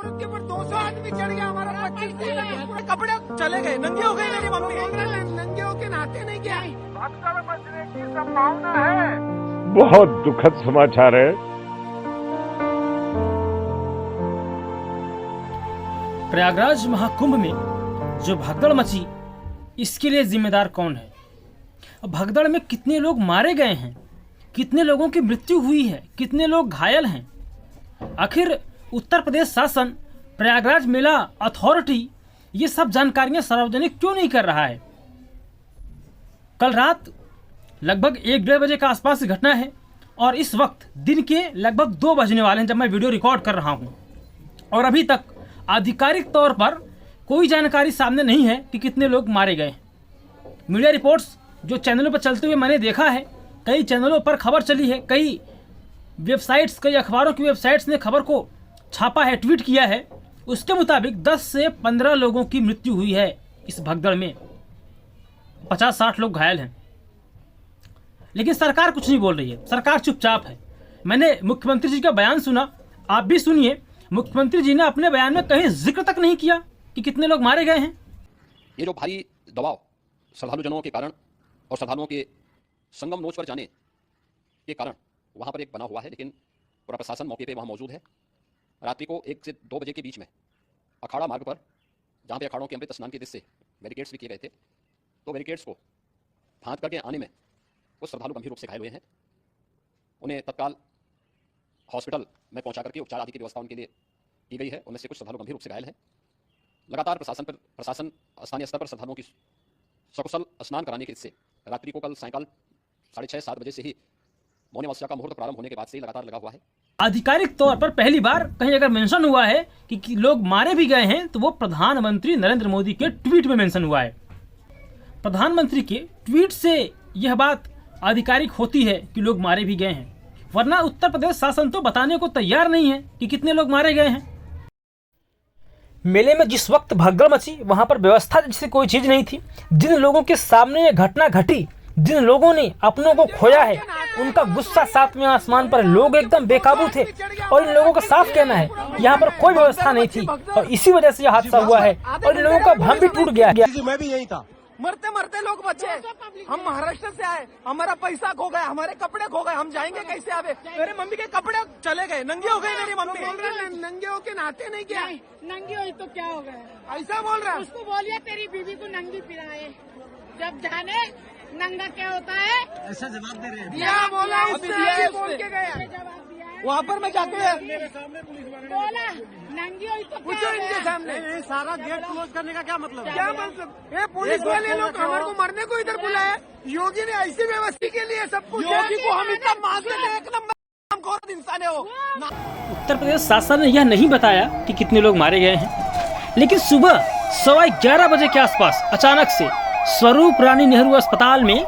रुक के पर 200 आदमी चढ़ गया हमारा 25 कपड़े चले गए, नंगे हो गए मेरी मम्मी। नंगे होके नहाते नहीं क्या? भगदड़ मचने की संभावना है। बहुत दुखद समाचार है। प्रयागराज महाकुंभ में जो भगदड़ मची, इसके लिए जिम्मेदार कौन है? भगदड़ में कितने लोग मारे गए हैं, कितने लोगों की मृत्यु हुई है, कितने लोग घायल हैं? आखिर उत्तर प्रदेश शासन, प्रयागराज मेला अथॉरिटी ये सब जानकारियां सार्वजनिक क्यों नहीं कर रहा है? कल रात लगभग 1-1:30 बजे का आसपास की घटना है और इस वक्त दिन के लगभग 2 बजने वाले हैं जब मैं वीडियो रिकॉर्ड कर रहा हूं, और अभी तक आधिकारिक तौर पर कोई जानकारी सामने नहीं है कि कितने लोग मारे गए। मीडिया रिपोर्ट्स जो चैनलों पर चलते हुए मैंने देखा है, कई चैनलों पर खबर चली है, कई वेबसाइट्स, कई अखबारों की वेबसाइट्स ने खबर को छापा है, ट्वीट किया है। उसके मुताबिक 10 से 15 लोगों की मृत्यु हुई है इस भगदड़ में, 50-60 लोग घायल हैं। लेकिन सरकार कुछ नहीं बोल रही है, सरकार चुपचाप है। मैंने मुख्यमंत्री जी का बयान सुना, आप भी सुनिए। मुख्यमंत्री जी ने अपने बयान में कहीं जिक्र तक नहीं किया कि कितने लोग मारे गए हैं। ये जो भारी दबाव श्रद्धालुजनों के कारण और श्रद्धालुओं के संगम नोच पर जाने के कारण वहाँ पर एक बना हुआ है, लेकिन पूरा प्रशासन मौके पे वहाँ मौजूद है। रात्रि को 1 से 2 बजे के बीच में अखाड़ा मार्ग पर, जहाँ पे अखाड़ों के अमृत स्नान के दृश्य बैरिकेड्स भी किए गए थे, तो बैरिकेड्स को फाँद करके आने में कुछ श्रद्धालु गंभीर रूप से घायल हुए हैं। उन्हें तत्काल हॉस्पिटल में पहुँचा करके उपचार आदि की व्यवस्था उनके लिए की गई है। उनमें से कुछ श्रद्धालु गंभीर रूप से घायल हैं। लगातार प्रशासन स्थानीय स्तर पर श्रद्धालुओं की सकुशल स्नान कराने के इससे रात्रि को कल सायंकाल 6:30-7 बजे से ही मौनी अमावस्या का मुहूर्त प्रारंभ होने के बाद से ही लगातार लगा हुआ है। आधिकारिक तौर पर पहली बार कहीं अगर मेंशन हुआ है कि लोग मारे भी गए हैं, तो वो प्रधानमंत्री नरेंद्र मोदी के ट्वीट में मेंशन हुआ है। प्रधानमंत्री के ट्वीट से यह बात आधिकारिक होती है कि लोग मारे भी गए हैं, वरना उत्तर प्रदेश शासन तो बताने को तैयार नहीं है कि कितने लोग मारे गए हैं। मेले में जिस वक्त भगदड़ मची, वहां पर व्यवस्था जैसी कोई चीज नहीं थी। जिन लोगों के सामने ये घटना घटी, जिन लोगों ने अपनों को खोया है, उनका गुस्सा सातवें आसमान पर। लोग एकदम बेकाबू थे और इन लोगों का साफ कहना है यहाँ पर कोई व्यवस्था नहीं थी और इसी वजह से यह हादसा हुआ है और इन लोगों का भ्रम भी टूट गया। मैं भी यही था, मरते मरते लोग बचे। हम महाराष्ट्र से आए, हमारा पैसा खो गया, हमारे कपड़े खो गए, हम जाएंगे कैसे? आवे मेरे मम्मी के कपड़े चले गए, नंगे हो गए मेरी मम्मी। नंगे होके नहाते नहीं क्या? नंगी हुई तो क्या हो गया? ऐसा बोल रहा है। उसको बोलिए तेरी बीवी को नंगी पिलाए, जब जाने नंगा क्या होता है। ऐसा जवाब दे रहे हैं। दिया बोला, उसने बोल के गया। वहाँ पर मैं जाके बोला नंगी हुई तो पूछो इनके सामने। सारा गेट क्लोज करने का क्या मतलब? क्या मतलब? ये पुलिस वाले लोग हमारे को मरने को इधर बुलाया। योगी ने ऐसी व्यवस्था के लिए सब कुछ। योगी को हम इतना मानते हैं, 1 नंबर हमखोर इंसान है वो। उत्तर प्रदेश शासन ने यह नहीं बताया कि कितने लोग मारे गए हैं, लेकिन सुबह 11:15 बजे के आसपास अचानक से स्वरूप रानी नेहरू अस्पताल में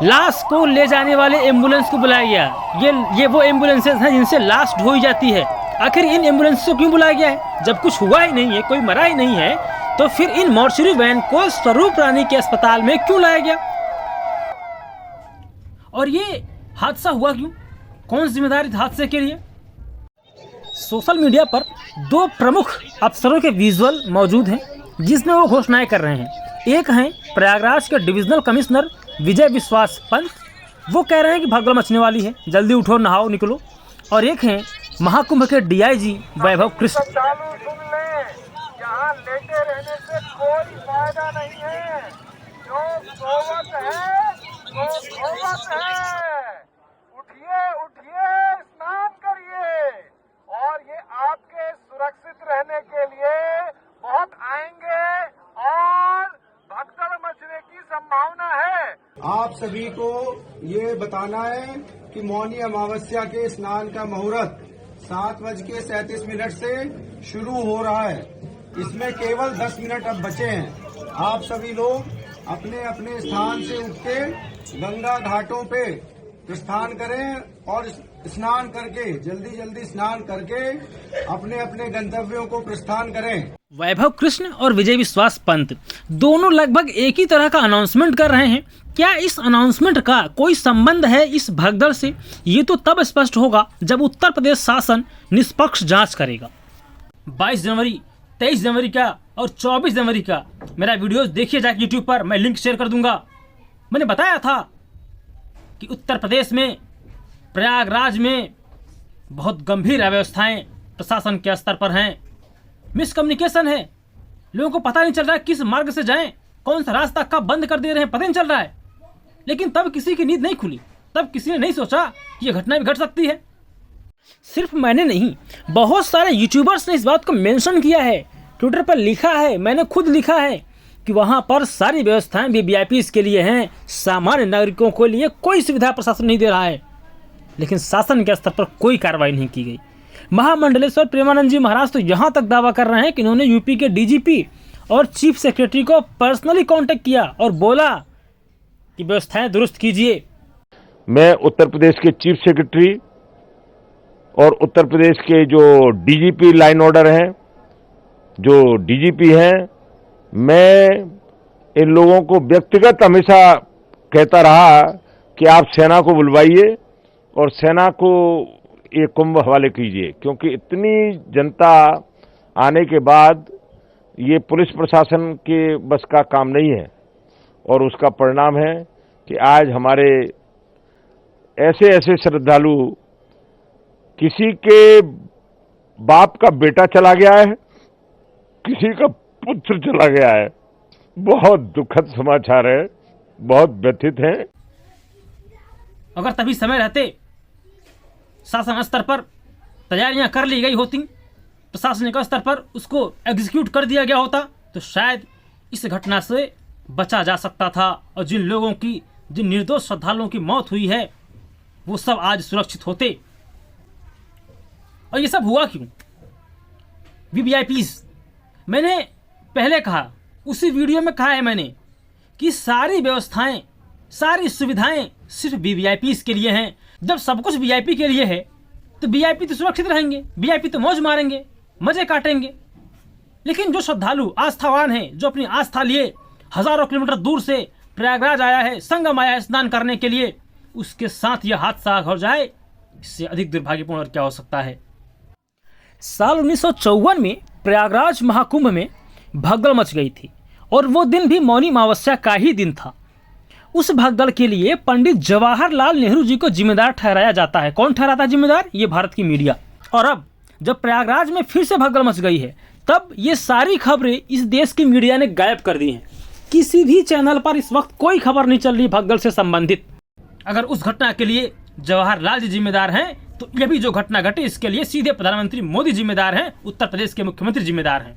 लाश को ले जाने वाले एम्बुलेंस को बुलाया गया। ये वो एम्बुलेंसेज हैं जिनसे लाश ढोई जाती है। आखिर इन एम्बुलेंस को क्यों बुलाया गया है? जब कुछ हुआ ही नहीं है, कोई मरा ही नहीं है, तो फिर इन मॉर्चरी वैन को स्वरूप रानी के अस्पताल में क्यों लाया गया? और ये हादसा हुआ क्यों? कौन जिम्मेदार इस हादसे के लिए? सोशल मीडिया पर 2 प्रमुख अफसरों के विजुअल मौजूद हैं जिसमें वो घोषणाएं कर रहे हैं। एक हैं प्रयागराज के डिविजनल कमिश्नर विजय विश्वास पंत, वो कह रहे हैं कि भगदड़ मचने वाली है, जल्दी उठो, नहाओ, निकलो। और एक हैं महाकुंभ के डीआईजी वैभव कृष्ण। चालू सुन ले, यहाँ लेटे रहने से कोई फायदा नहीं है। जो सोवत है वो खोवत है। उठिए उठिए, स्नान करिए, और ये आपके सुरक्षित रहने के लिए बहुत आएंगे और भगदड़ मचने की संभावना है। आप सभी को ये बताना है कि मौनी अमावस्या के स्नान का मुहूर्त 7:37 से शुरू हो रहा है। इसमें केवल 10 मिनट अब बचे हैं। आप सभी लोग अपने अपने स्थान से उठ के गंगा घाटों पे प्रस्थान करें और स्नान करके, जल्दी जल्दी स्नान करके अपने अपने गंतव्यों को प्रस्थान करें। वैभव कृष्ण और विजय विश्वास पंत दोनों लगभग एक ही तरह का अनाउंसमेंट कर रहे हैं। क्या इस अनाउंसमेंट का कोई संबंध है इस भगदड़ से? ये तो तब स्पष्ट होगा जब उत्तर प्रदेश शासन निष्पक्ष जांच करेगा। 22 जनवरी, 23 जनवरी का और 24 जनवरी का मेरा वीडियोस देखिए जाके यूट्यूब पर, मैं लिंक शेयर कर दूंगा। मैंने बताया था कि उत्तर प्रदेश में प्रयागराज में बहुत गंभीर अव्यवस्थाएं प्रशासन के स्तर पर हैं, मिसकम्युनिकेशन है, लोगों को पता नहीं चल रहा है किस मार्ग से जाएं, कौन सा रास्ता कब बंद कर दे रहे हैं, पता नहीं चल रहा है। लेकिन तब किसी की नींद नहीं खुली, तब किसी ने नहीं सोचा कि यह घटना भी घट सकती है। सिर्फ मैंने नहीं, बहुत सारे यूट्यूबर्स ने इस बात को मेंशन किया है, ट्विटर पर लिखा है, मैंने खुद लिखा है कि वहां पर सारी व्यवस्थाएं भी वीआईपीज़ के लिए हैं, सामान्य नागरिकों के लिए कोई सुविधा प्रशासन नहीं दे रहा है। लेकिन शासन के स्तर पर कोई कार्रवाई नहीं की गई। महामंडलेश्वर प्रेमानंद जी महाराज तो यहाँ तक दावा कर रहे हैं कि इन्होंने यूपी के डीजीपी और चीफ सेक्रेटरी को पर्सनली कांटेक्ट किया और बोला कि व्यवस्थाएं दुरुस्त कीजिए। मैं उत्तर प्रदेश के चीफ सेक्रेटरी और उत्तर प्रदेश के जो डीजीपी लाइन ऑर्डर हैं, जो डीजीपी हैं, मैं इन लोगों को व्यक्तिगत हमेशा कहता रहा कि आप सेना को बुलवाइए और सेना को ये कुंभ हवाले कीजिए, क्योंकि इतनी जनता आने के बाद ये पुलिस प्रशासन के बस का काम नहीं है। और उसका परिणाम है कि आज हमारे ऐसे ऐसे श्रद्धालु, किसी के बाप का बेटा चला गया है, किसी का पुत्र चला गया है। बहुत दुखद समाचार है, बहुत व्यथित हैं। अगर तभी समय रहते शासन स्तर पर तैयारियां कर ली गई होती, प्रशासनिक स्तर पर उसको एग्जीक्यूट कर दिया गया होता, तो शायद इस घटना से बचा जा सकता था और जिन लोगों की, जिन निर्दोष श्रद्धालुओं की मौत हुई है, वो सब आज सुरक्षित होते। और ये सब हुआ क्यों? वीवीआईपीज़, मैंने पहले कहा, उसी वीडियो में कहा है मैंने कि सारी व्यवस्थाएं, सारी सुविधाएं सिर्फ वीवीआईपीज़ के लिए हैं। जब सब कुछ वीआईपी के लिए है तो वीआईपी तो सुरक्षित रहेंगे, वीआईपी तो मौज मारेंगे, मजे काटेंगे। लेकिन जो श्रद्धालु आस्थावान हैं, जो अपनी आस्था लिए हजारों किलोमीटर दूर से प्रयागराज आया है, संगम आया है स्नान करने के लिए, उसके साथ यह हादसा हो जाए, इससे अधिक दुर्भाग्यपूर्ण और क्या हो सकता है। साल 1954 में प्रयागराज महाकुंभ में भगदड़ मच गई थी और वो दिन भी मौनी अमावस्या का ही दिन था। उस भगदड़ के लिए पंडित जवाहरलाल नेहरू जी को जिम्मेदार ठहराया जाता है। कौन ठहराता है जिम्मेदार? ये भारत की मीडिया। और अब जब प्रयागराज में फिर से भगदड़ मच गई है, तब ये सारी खबरें इस देश की मीडिया ने गायब कर दी हैं। किसी भी चैनल पर इस वक्त कोई खबर नहीं चल रही भगदड़ से संबंधित। अगर उस घटना के लिए जवाहरलाल जी जिम्मेदार हैं, तो यह भी जो घटना घटी इसके लिए सीधे प्रधानमंत्री मोदी जिम्मेदार हैं, उत्तर प्रदेश के मुख्यमंत्री जिम्मेदार हैं।